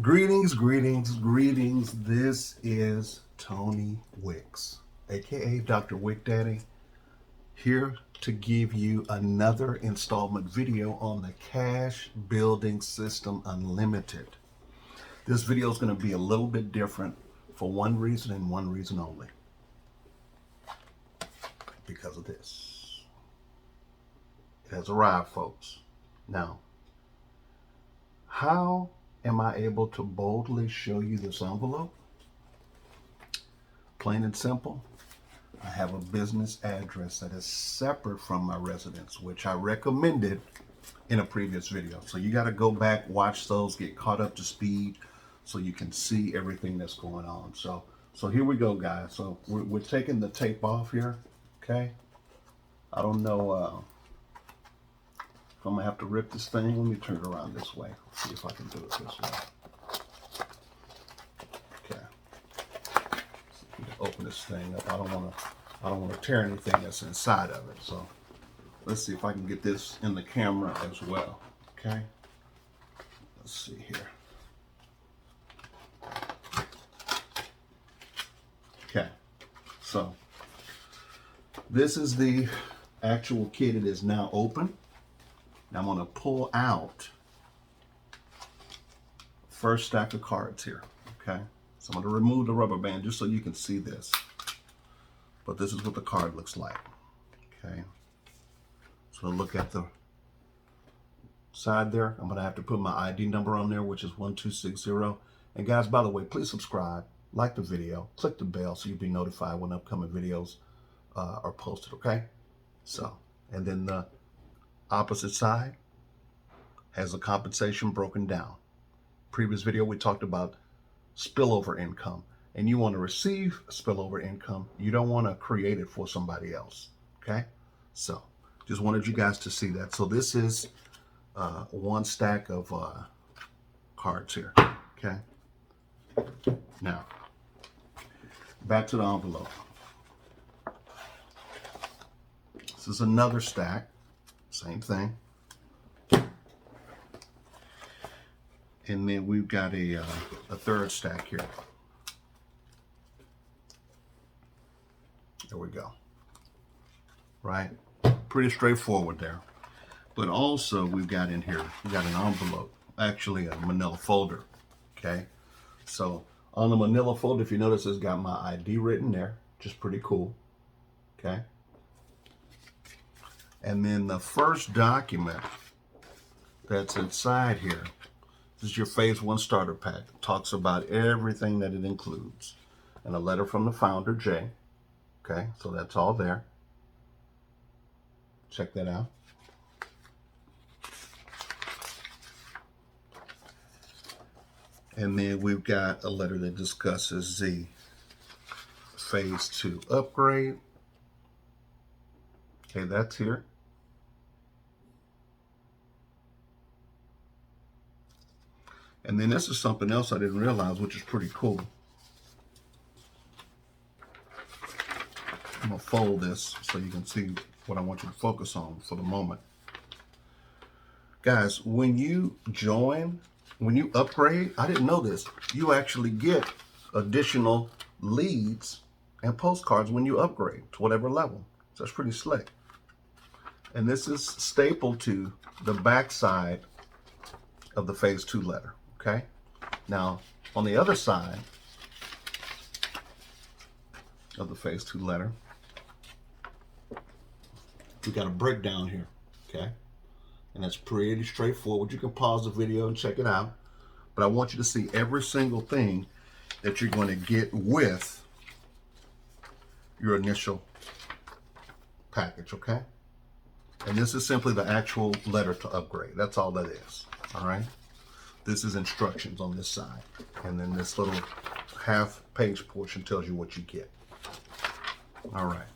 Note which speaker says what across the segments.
Speaker 1: Greetings, greetings, greetings. This is Tony Wicks, aka Dr. Wick Daddy, here to give you another installment video on the Cash Building System Unlimited. This video is going to be a little bit different for one reason and one reason only. Because of this. It has arrived, folks. Now, how am I able to boldly show you this envelope? Plain and simple, I have a business address that is separate from my residence, which I recommended in a previous video. So you got to go back, watch those, get caught up to speed so you can see everything that's going on. So here we go, guys. So we're taking the tape off here, okay? I don't know if I'm gonna have to rip this thing. Let me turn it around this way. See if I can do it this way. Okay. So open this thing up. I don't want to tear anything that's inside of it. So let's see if I can get this in the camera as well. Okay. Let's see here. Okay. So this is the actual kit. It is now open. Now I'm going to pull out first stack of cards here, okay? So I'm going to remove the rubber band just so you can see this. But this is what the card looks like, okay? So look at the side there. I'm going to have to put my ID number on there, which is 1260. And guys, by the way, please subscribe, like the video, click the bell so you'll be notified when upcoming videos are posted, okay? So, and then the opposite side has the compensation broken down. Previous video we talked about spillover income, and you want to receive spillover income. You don't want to create it for somebody else. Okay, so just wanted you guys to see that. So this is one stack of cards here. Okay, now back to the envelope. This is another stack. Same thing. And then we've got a third stack here. There we go. Right? Pretty straightforward there. But also we've got in here, we've got an envelope, actually a manila folder. Okay? So on the manila folder, if you notice, it's got my ID written there, which is pretty cool. Okay? And then the first document that's inside here, this is your phase 1 starter pack. It talks about everything that it includes. And a letter from the founder, Jay. Okay, so that's all there. Check that out. And then we've got a letter that discusses the phase 2 upgrade. Okay, that's here. And then this is something else I didn't realize, which is pretty cool. I'm going to fold this so you can see what I want you to focus on for the moment. Guys, when you join, when you upgrade, I didn't know this, you actually get additional leads and postcards when you upgrade to whatever level. So that's pretty slick. And this is stapled to the back side of the phase 2 letter. Okay, now on the other side of the phase 2 letter, we got a breakdown here, okay? And that's pretty straightforward. You can pause the video and check it out, but I want you to see every single thing that you're going to get with your initial package, okay? And this is simply the actual letter to upgrade. That's all that is, all right? This is instructions on this side. And then this little half-page portion tells you what you get. All right.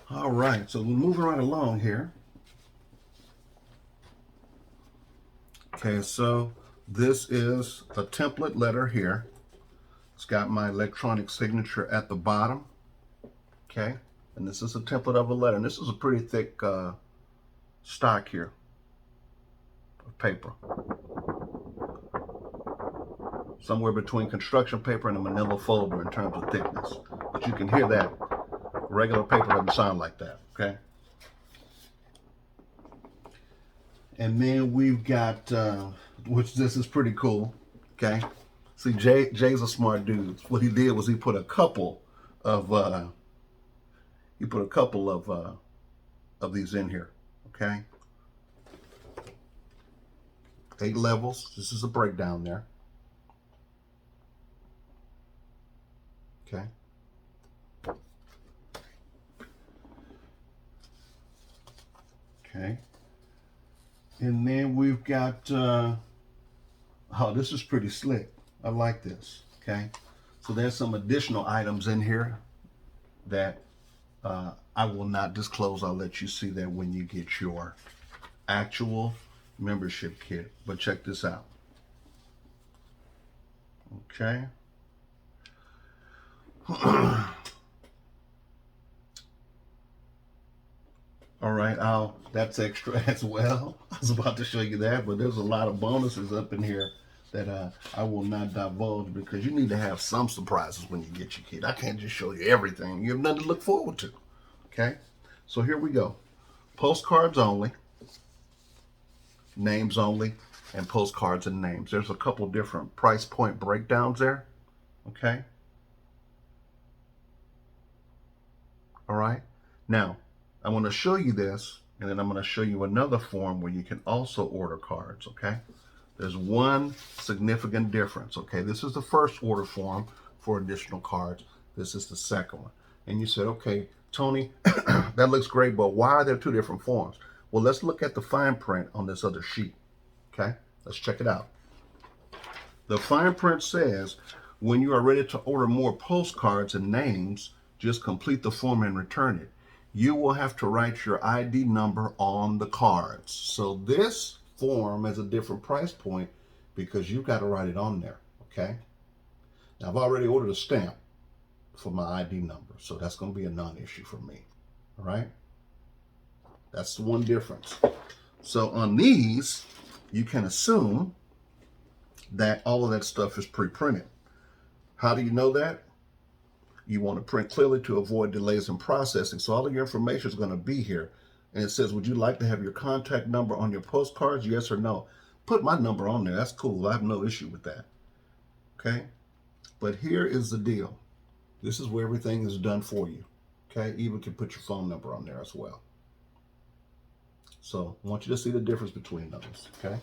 Speaker 1: All right, so we're moving right along here. Okay, so this is a template letter here. It's got my electronic signature at the bottom. Okay, and this is a template of a letter. And this is a pretty thick stock here of paper. somewhere between construction paper and a manila folder in terms of thickness. But you can hear that regular paper doesn't sound like that, okay? And then we've got, which this is pretty cool, okay? See, Jay's a smart dude. What he did was he put a couple of these in here, okay? 8 levels. This is a breakdown there. Okay. Okay. And then we've got, oh, this is pretty slick. I like this, okay? So there's some additional items in here that I will not disclose. I'll let you see that when you get your actual membership kit. But check this out. Okay. All right, that's extra as well. I was about to show you that, but there's a lot of bonuses up in here that I will not divulge, because you need to have some surprises when you get your kit. I can't just show you everything. You have nothing to look forward to. Okay, so here we go. Postcards only, names only, and postcards and names. There's a couple different price point breakdowns there. Okay. All right. Now, I want to show you this, and then I'm going to show you another form where you can also order cards, okay? There's one significant difference, okay? This is the first order form for additional cards. This is the second one. And you said, okay, Tony, that looks great, but why are there 2 different forms? Well, let's look at the fine print on this other sheet, okay? Let's check it out. The fine print says, when you are ready to order more postcards and names, just complete the form and return it. You will have to write your ID number on the cards. So this form has a different price point because you've got to write it on there, okay? Now, I've already ordered a stamp for my ID number, so that's going to be a non-issue for me, all right? That's the one difference. So on these, you can assume that all of that stuff is pre-printed. How do you know that? You want to print clearly to avoid delays in processing. So all of your information is going to be here. And it says, would you like to have your contact number on your postcards? Yes or no? Put my number on there. That's cool. I have no issue with that. Okay? But here is the deal. This is where everything is done for you. Okay? Even can put your phone number on there as well. So I want you to see the difference between those. Okay?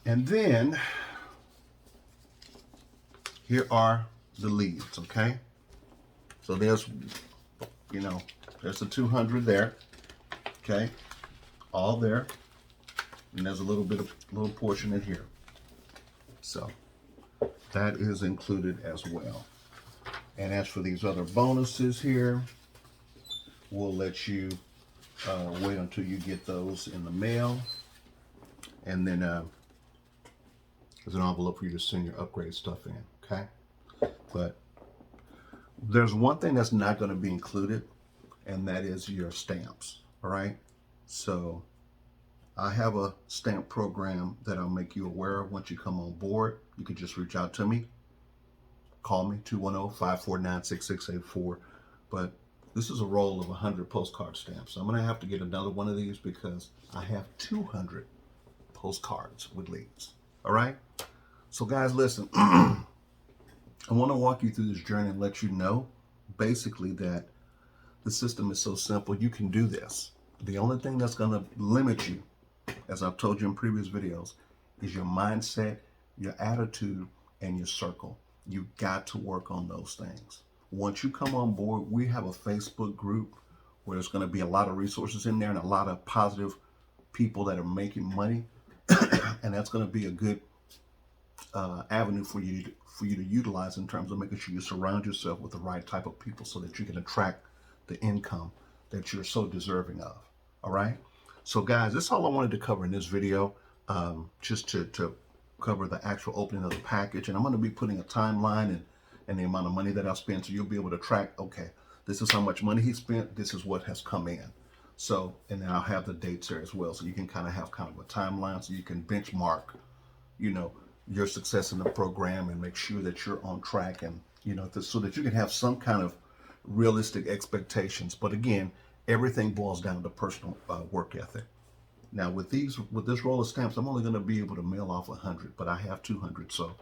Speaker 1: And then here are the leads, okay? So there's, there's the 200 there, okay? All there. And there's a little portion in here. So that is included as well. And as for these other bonuses here, we'll let you wait until you get those in the mail. And then there's an envelope for you to send your upgrade stuff in, okay? But there's one thing that's not going to be included, and that is your stamps, all right? So I have a stamp program that I'll make you aware of once you come on board. You can just reach out to me. Call me, 210-549-6684. But this is a roll of 100 postcard stamps. So I'm going to have to get another one of these because I have 200 postcards with leads, all right? So guys, listen. I want to walk you through this journey and let you know basically that the system is so simple. You can do this. The only thing that's going to limit you, as I've told you in previous videos, is your mindset, your attitude, and your circle. You got to work on those things. Once you come on board, we have a Facebook group where there's going to be a lot of resources in there and a lot of positive people that are making money. And that's going to be a good avenue for you to utilize in terms of making sure you surround yourself with the right type of people so that you can attract the income that you're so deserving of. All right. So guys, that's all I wanted to cover in this video, just to cover the actual opening of the package. And I'm going to be putting a timeline and the amount of money that I've spent, so you'll be able to track, okay, this is how much money he spent, this is what has come in. So, and then I'll have the dates there as well, so you can kind of have a timeline, so you can benchmark, your success in the program and make sure that you're on track, and so that you can have some kind of realistic expectations. But again, everything boils down to personal work ethic. Now with this roll of stamps, I'm only going to be able to mail off 100, but I have 200. So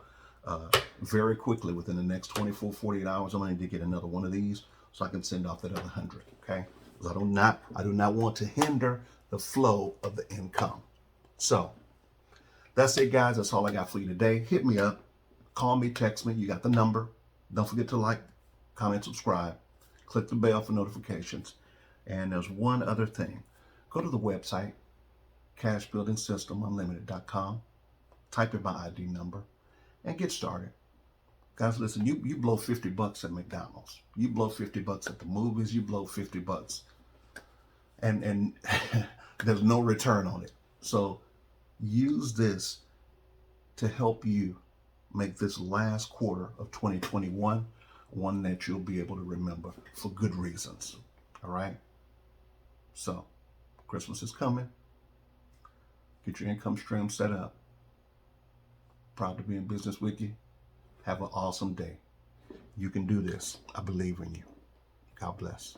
Speaker 1: very quickly, within the next 24, 48 hours, I'm going to get another one of these so I can send off that other 100. Okay, because I do not want to hinder the flow of the income. So that's it, guys. That's all I got for you today. Hit me up, call me, text me. You got the number. Don't forget to like, comment, subscribe, click the bell for notifications. And there's one other thing. Go to the website, cashbuildingsystemunlimited.com. Type in my ID number and get started. Guys, listen, you blow 50 bucks at McDonald's. You blow 50 bucks at the movies. You blow 50 bucks. And there's no return on it. So use this to help you make this last quarter of 2021 one that you'll be able to remember for good reasons. All right? So, Christmas is coming. Get your income stream set up. Proud to be in business with you. Have an awesome day. You can do this. I believe in you. God bless.